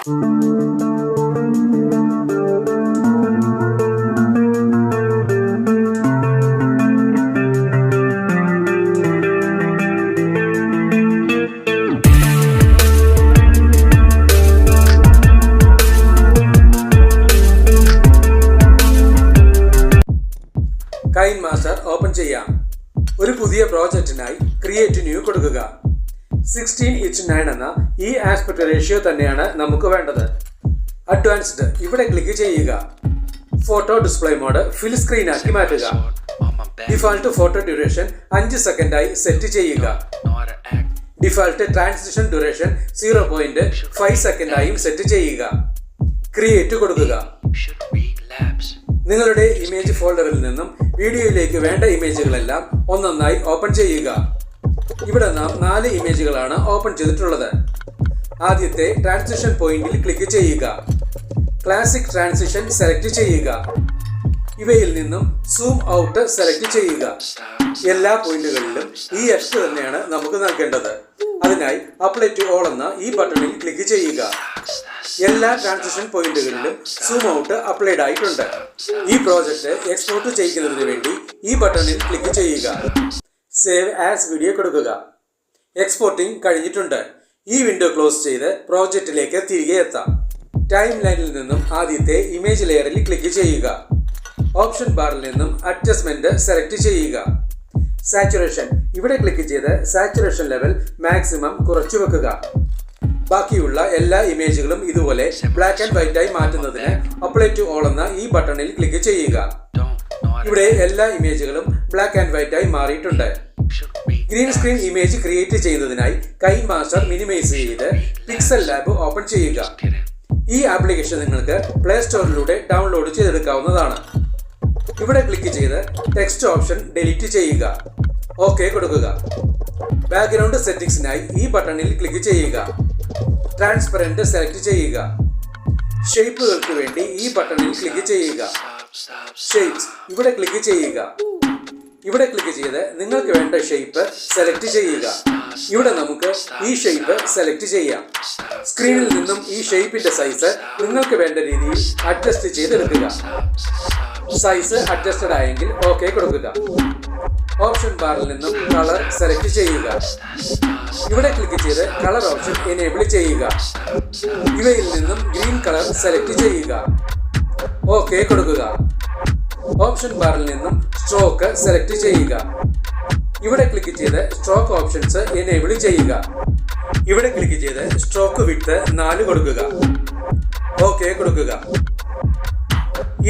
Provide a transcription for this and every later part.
KineMaster open ചെയ്യാം. ഒരു പുതിയ പ്രോജക്റ്റിനായി ക്രിയേറ്റ് ന്യൂ കൊടുക്കുക. 16:9 എന്ന ഈ ആസ്പെക്ട് റേഷ്യോ തന്നെയാണ് നമുക്ക് വേണ്ടത്. അഡ്വാൻസ്ഡ് ഇവിടെ ക്ലിക്ക് ചെയ്യുക. Photo display mode fill screen ആക്കി മാറ്റുക. ഡിഫാൾട്ട് ഫോട്ടോ ഡ്യൂറേഷൻ 5 സെക്കൻഡായി സെറ്റ് ചെയ്യുക. ഡിഫാൾട്ട് ട്രാൻസിഷൻ ഡ്യൂറേഷൻ 0.5 സെക്കൻഡായും സെറ്റ് ചെയ്യുക. ക്രിയേറ്റ് കൊടുക്കുക. നിങ്ങളുടെ ഇമേജ് ഫോൾഡറിൽ നിന്നും വീഡിയോയിലേക്ക് വേണ്ട ഇമേജുകളെല്ലാം ഒന്നൊന്നായി ഓപ്പൺ ചെയ്യുക. ഇവിടെ നാം 4 ഇമേജുകളാണ് ഓപ്പൺ ചെയ്തിട്ടുള്ളത്. ആദ്യത്തെ ട്രാൻസിഷൻ പോയിന്റിൽ ക്ലിക്ക് ചെയ്യുക. ക്ലാസിക് ട്രാൻസിഷൻ സെലക്ട് ചെയ്യുക. ഇവയിൽ നിന്നും സൂം ഔട്ട് സെലക്ട് ചെയ്യുക. എല്ലാ പോയിന്റുകളിലും ഈ എഫ് തന്നെയാണ് നമുക്ക് നൽകേണ്ടത്. അതിനായി അപ്ലൈ ടു ഓൾ എന്ന ഈ ബട്ടണിൽ ക്ലിക്ക് ചെയ്യുക. എല്ലാ ട്രാൻസിഷൻ പോയിന്റുകളിലും സൂം ഔട്ട് അപ്ലൈഡ് ആയിട്ടുണ്ട്. ഈ പ്രോജക്റ്റ് എക്സ്പോർട്ട് ചെയ്യുന്നതിന് വേണ്ടി ഈ ബട്ടണിൽ ക്ലിക്ക് ചെയ്യുക. സേവ് ആസ് വീഡിയോ കൊടുക്കുക. എക്സ്പോർട്ടിംഗ് കഴിഞ്ഞിട്ടുണ്ട്. ഈ വിൻഡോ ക്ലോസ് ചെയ്ത് പ്രോജക്റ്റിലേക്ക് തിരികെ എത്താം. ടൈം ലൈനിൽ നിന്നും ആദ്യത്തെ ഇമേജ് ലെയറിൽ ക്ലിക്ക് ചെയ്യുക. ഓപ്ഷൻ ബാറിൽ നിന്നും അഡ്ജസ്റ്റ്മെന്റ് സെലക്ട് ചെയ്യുക. സാച്ചുറേഷൻ ഇവിടെ ക്ലിക്ക് ചെയ്ത് സാച്ചുറേഷൻ ലെവൽ മാക്സിമം കുറച്ചു വെക്കുക. ബാക്കിയുള്ള എല്ലാ ഇമേജുകളും ഇതുപോലെ ബ്ലാക്ക് ആൻഡ് വൈറ്റ് ആയി മാറ്റുന്നതിന് അപ്ലൈ ടു ഓൾ എന്ന ഈ ബട്ടണിൽ ക്ലിക്ക് ചെയ്യുക. ഇവിടെ എല്ലാ ഇമേജുകളും ബ്ലാക്ക് ആൻഡ് വൈറ്റ് ആയി മാറിയിട്ടുണ്ട്. ഗ്രീൻ സ്ക്രീൻ ഇമേജ് ക്രിയേറ്റ് ചെയ്യുന്നതിനായി KineMaster മിനിമൈസ് ചെയ്ത് പിക്സൽ ലാബ് ഓപ്പൺ ചെയ്യുക. ഈ ആപ്ലിക്കേഷൻ നിങ്ങൾക്ക് പ്ലേ സ്റ്റോറിലൂടെ ഡൗൺലോഡ് ചെയ്തെടുക്കാവുന്നതാണ്. ഇവിടെ ക്ലിക്ക് ചെയ്ത് ടെക്സ്റ്റ് ഓപ്ഷൻ ഡിലീറ്റ് ചെയ്യുക. ഓക്കെ കൊടുക്കുക. ബാക്ക്ഗ്രൗണ്ട് സെറ്റിംഗ്സിനായി ഈ ബട്ടണിൽ ക്ലിക്ക് ചെയ്യുക. ട്രാൻസ്പെറന്റ് സെലക്ട് ചെയ്യുക. ഷേപ്പുകൾക്ക് വേണ്ടി ഈ ബട്ടണിൽ ക്ലിക്ക് ചെയ്യുക. ഷേപ്സ് ഇവിടെ ക്ലിക്ക് ചെയ്യുക. ഇവിടെ ക്ലിക്ക് ചെയ്ത് നിങ്ങൾക്ക് വേണ്ട ഷേപ്പ് സെലക്ട് ചെയ്യുക. ഇവിടെ നമുക്ക് ഈ ഷേപ്പ് സെലക്ട് ചെയ്യാം. സ്ക്രീനിൽ നിന്നും ഈ ഷേപ്പിന്റെ സൈസ് നിങ്ങൾക്ക് വേണ്ട രീതിയിൽ അഡ്ജസ്റ്റ് ചെയ്തെടുക്കുക. സൈസ് അഡ്ജസ്റ്റഡ് ആയെങ്കിൽ ഓക്കെ കൊടുക്കുക. ഓപ്ഷൻ ബാറിൽ നിന്നും കളർ സെലക്ട് ചെയ്യുക. ഇവിടെ ക്ലിക്ക് ചെയ്ത് കളർ ഓപ്ഷൻ എനേബിൾ ചെയ്യുക. ഇവയിൽ നിന്നും ഗ്രീൻ കളർ സെലക്ട് ചെയ്യുക. ഓക്കെ കൊടുക്കുക. ഓപ്ഷൻ ബാറിൽ നിന്നും സ്ട്രോക്ക് സെലക്ട് ചെയ്യുക. ഇവിടെ ക്ലിക്ക് ചെയ്ത് സ്ട്രോക്ക് ഓപ്ഷൻസ് എനേബിൾ ചെയ്യുക. ഇവിടെ ക്ലിക്ക് ചെയ്ത് സ്ട്രോക്ക് വിഡ്ത് 4 കൊടുക്കുക. ഓക്കെ കൊടുക്കുക.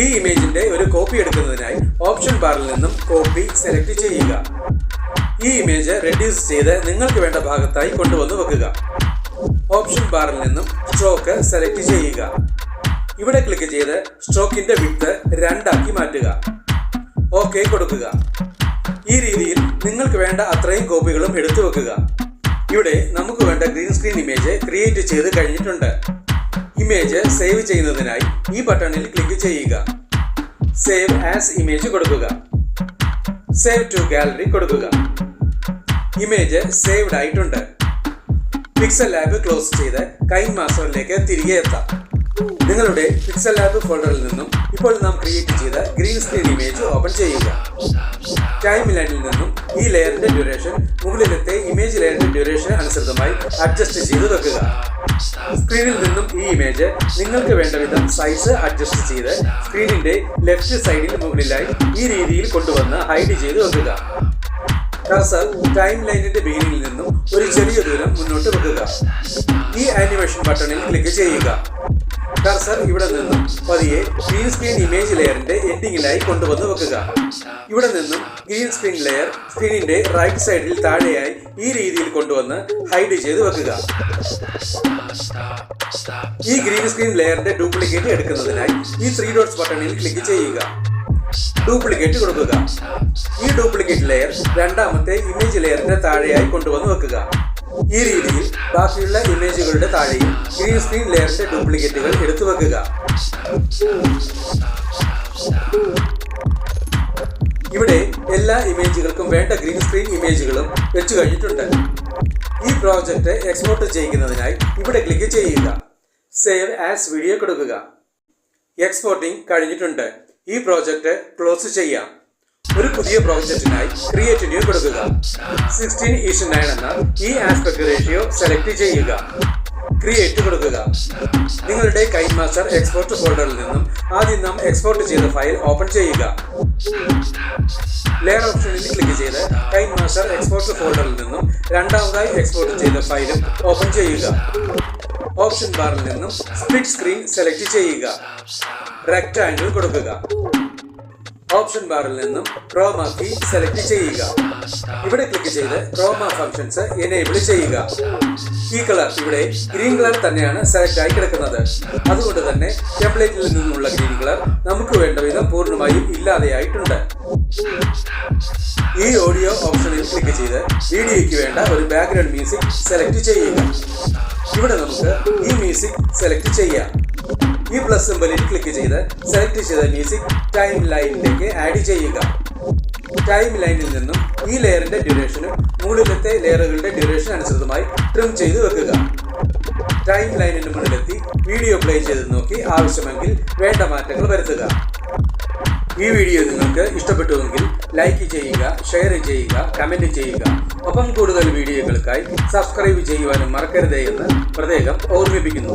ഈ ഇമേജിന്റെ ഒരു കോപ്പി എടുക്കുന്നതിനായി ഓപ്ഷൻ ബാറിൽ നിന്നും കോപ്പി സെലക്ട് ചെയ്യുക. ഈ ഇമേജ് റെഡ്യൂസ് ചെയ്ത് നിങ്ങൾക്ക് വേണ്ട ഭാഗത്തായി കൊണ്ടുവന്ന് വെക്കുക. ഓപ്ഷൻ ബാറിൽ നിന്നും സ്ട്രോക്ക് സെലക്ട് ചെയ്യുക. ഇവിടെ ക്ലിക്ക് ചെയ്ത് സ്ട്രോക്കിന്റെ വിഡ്ത് 2 ആക്കി മാറ്റുക. ഓക്കെ കൊടുക്കുക. ഈ രീതിയിൽ നിങ്ങൾക്ക് വേണ്ട അത്രയും കോപ്പികളും എടുത്തു വെക്കുക. ഇവിടെ നമുക്ക് വേണ്ട ഗ്രീൻ സ്ക്രീൻ ഇമേജ് ക്രിയേറ്റ് ചെയ്ത് കഴിഞ്ഞിട്ടുണ്ട്. ഇമേജ് സേവ് ചെയ്യുന്നതിനായി ഈ ബട്ടണിൽ ക്ലിക്ക് ചെയ്യുക. സേവ് ആസ് ഇമേജ് കൊടുക്കുക. സേവ് ടു ഗാലറി കൊടുക്കുക. ഇമേജ് സേവ്ഡ് ആയിട്ടുണ്ട്. പിക്സൽ ലാബ് ക്ലോസ് ചെയ്ത് KineMasterലേക്ക് തിരികെ എത്താം. നിങ്ങളുടെ പിക്സൽ ലാബ് ഫോൾഡറിൽ നിന്നും ഇപ്പോൾ നാം ക്രിയേറ്റ് ചെയ്ത ഗ്രീൻ സ്ക്രീൻ ഇമേജ് ഓപ്പൺ ചെയ്യുക. ടൈം ലൈനിൽ നിന്നും ഈ ലെയറിന്റെ ഡ്യൂറേഷൻ മുകളിലത്തെ ഇമേജ് ലെയറിന്റെ ഡ്യൂറേഷന് അനുസൃതമായി അഡ്ജസ്റ്റ് ചെയ്ത് വെക്കുക. സ്ക്രീനിൽ നിന്നും ഈ ഇമേജ് നിങ്ങൾക്ക് വേണ്ട വിധം സൈസ് അഡ്ജസ്റ്റ് ചെയ്ത് സ്ക്രീനിന്റെ ലെഫ്റ്റ് സൈഡിൽ മുകളിലായി ഈ രീതിയിൽ കൊണ്ടുവന്ന് ഹൈഡ് ചെയ്ത് വെക്കുക. കർസർ ടൈം ലൈനിന്റെ ബിഗിനിങ്ങിൽ നിന്നും ഒരു ചെറിയ ദൂരം മുന്നോട്ട് വെക്കുക. ഈ ആനിമേഷൻ ബട്ടണിൽ ക്ലിക്ക് ചെയ്യുക. കർസർ ഇവിടെ നിന്നും പതിയെ ഗ്രീൻ സ്ക്രീൻ ഇമേജ് ലെയറിന്റെ എൻഡിങ്ങിലായി കൊണ്ടുവന്ന് വെക്കുക. ഇവിടെ നിന്നും ഗ്രീൻ സ്ക്രീൻ ലെയർ സ്ക്രീനിന്റെ റൈറ്റ് സൈഡിൽ താഴെയായി ഈ രീതിയിൽ കൊണ്ടുവന്ന് ഹൈഡ് ചെയ്ത് വെക്കുക. ഈ ഗ്രീൻ സ്ക്രീൻ ലെയറിന്റെ ഡ്യൂപ്ലിക്കേറ്റ് എടുക്കുന്നതിനായി ഈ 3 ഡോട്ട്സ് ബട്ടണിൽ ക്ലിക്ക് ചെയ്യുക. ഡ്യൂപ്ലിക്കേറ്റ് കൊടുക്കുക. ഈ ഡ്യൂപ്ലിക്കേറ്റ് ലെയർ രണ്ടാമത്തെ ഇമേജ് ലെയറിന്റെ താഴെയായി കൊണ്ടുവന്ന് വെക്കുക. ഈ രീതിയിൽ ബാക്കിയുള്ള ഇമേജുകളുടെ താഴെയും ഗ്രീൻ സ്ക്രീൻ ലെയറിന്റെ ഡ്യൂപ്ലിക്കേറ്റുകൾ എടുത്തു വെക്കുക. ഇവിടെ എല്ലാ ഇമേജുകൾക്കും വേണ്ട ഗ്രീൻ സ്ക്രീൻ ഇമേജുകളും വെച്ചു കഴിഞ്ഞിട്ടുണ്ട്. ഈ പ്രോജക്റ്റ് എക്സ്പോർട്ട് ചെയ്യുന്നതിനായി ഇവിടെ ക്ലിക്ക് ചെയ്യുക. സേവ് ആസ് വീഡിയോ കൊടുക്കുക. എക്സ്പോർട്ടിംഗ് കഴിഞ്ഞിട്ടുണ്ട്. ഈ പ്രോജക്റ്റ് ക്ലോസ് ചെയ്യാം. ഒരു പുതിയ പ്രോജക്റ്റിനായി ക്രിയേറ്റ് ന്യൂ കൊടുക്കുക. 16:9 എന്ന ഈ ആസ്പെക്ട് റേഷ്യോ സെലക്ട് ചെയ്യുക. ക്രിയേറ്റ് കൊടുക്കുക. നിങ്ങളുടെ കൈൻമാസ്റ്റർ എക്സ്പോർട്ട് ഫോൾഡറിൽ നിന്നും ആദ്യം നാം എക്സ്പോർട്ട് ചെയ്ത ഫയൽ ഓപ്പൺ ചെയ്യുക. ലെയർ ഓപ്ഷനിൽ ക്ലിക്ക് ചെയ്ത് കൈൻമാസ്റ്റർ എക്സ്പോർട്ട് ഫോൾഡറിൽ നിന്നും രണ്ടാമതായി എക്സ്പോർട്ട് ചെയ്ത ഫയലും ഓപ്പൺ ചെയ്യുക. ഓപ്ഷൻ ബാറിൽ നിന്നും സ്പ്ലിറ്റ് സ്ക്രീൻ സെലക്ട് ചെയ്യുക. റെക്ടാംഗിൾ കൊടുക്കുക. ഓപ്ഷൻ ബാറിൽ നിന്നും ക്രോമ കീ സെലക്ട് ചെയ്യുക. ഇവിടെ ക്ലിക്ക് ചെയ്ത് ക്രോമ ഫംഗ്ഷൻസ് എനേബിൾ ചെയ്യുക. ഈ കളർ ഇവിടെ ഗ്രീൻ കളർ തന്നെയാണ് സെലക്ട് ആയി കിടക്കുന്നത്. അതുകൊണ്ട് തന്നെ ടെംപ്ലേറ്റിൽ നിന്നുള്ള ഗ്രീൻ കളർ നമുക്ക് വേണ്ട വിധം പൂർണ്ണമായും ഇല്ലാതെയായിട്ടുണ്ട്. ഈ ഓഡിയോ ഓപ്ഷനിൽ ക്ലിക്ക് ചെയ്ത് വീഡിയോയ്ക്ക് വേണ്ട ഒരു ബാക്ക്ഗ്രൗണ്ട് മ്യൂസിക് സെലക്ട് ചെയ്യുക. ഇവിടെ നമുക്ക് ഈ മ്യൂസിക് സെലക്ട് ചെയ്യാം. ഈ പ്ലസ് സിംബലിൽ ക്ലിക്ക് ചെയ്ത് സെലക്ട് ചെയ്ത മ്യൂസിക് ടൈം ലൈനിലേക്ക് ആഡ് ചെയ്യുക. ടൈം ലൈനിൽ നിന്നും ഈ ലെയറിന്റെ ഡ്യൂറേഷനും മുകളിലത്തെ ലെയറുകളുടെ ഡ്യൂറേഷൻ അനുസൃതമായി ട്രിം ചെയ്ത് വെക്കുക. ടൈം ലൈനിന് മുന്നിലെത്തി വീഡിയോ പ്ലേ ചെയ്ത് നോക്കി ആവശ്യമെങ്കിൽ വേണ്ട മാറ്റങ്ങൾ വരുത്തുക. ഈ വീഡിയോ നിങ്ങൾക്ക് ഇഷ്ടപ്പെട്ടുവെങ്കിൽ ലൈക്ക് ചെയ്യുക, ഷെയർ ചെയ്യുക, കമന്റ് ചെയ്യുക. ഒപ്പം കൂടുതൽ വീഡിയോകൾക്കായി സബ്സ്ക്രൈബ് ചെയ്യുവാനും മറക്കരുതേ എന്ന് പ്രത്യേകം ഓർമ്മിപ്പിക്കുന്നു.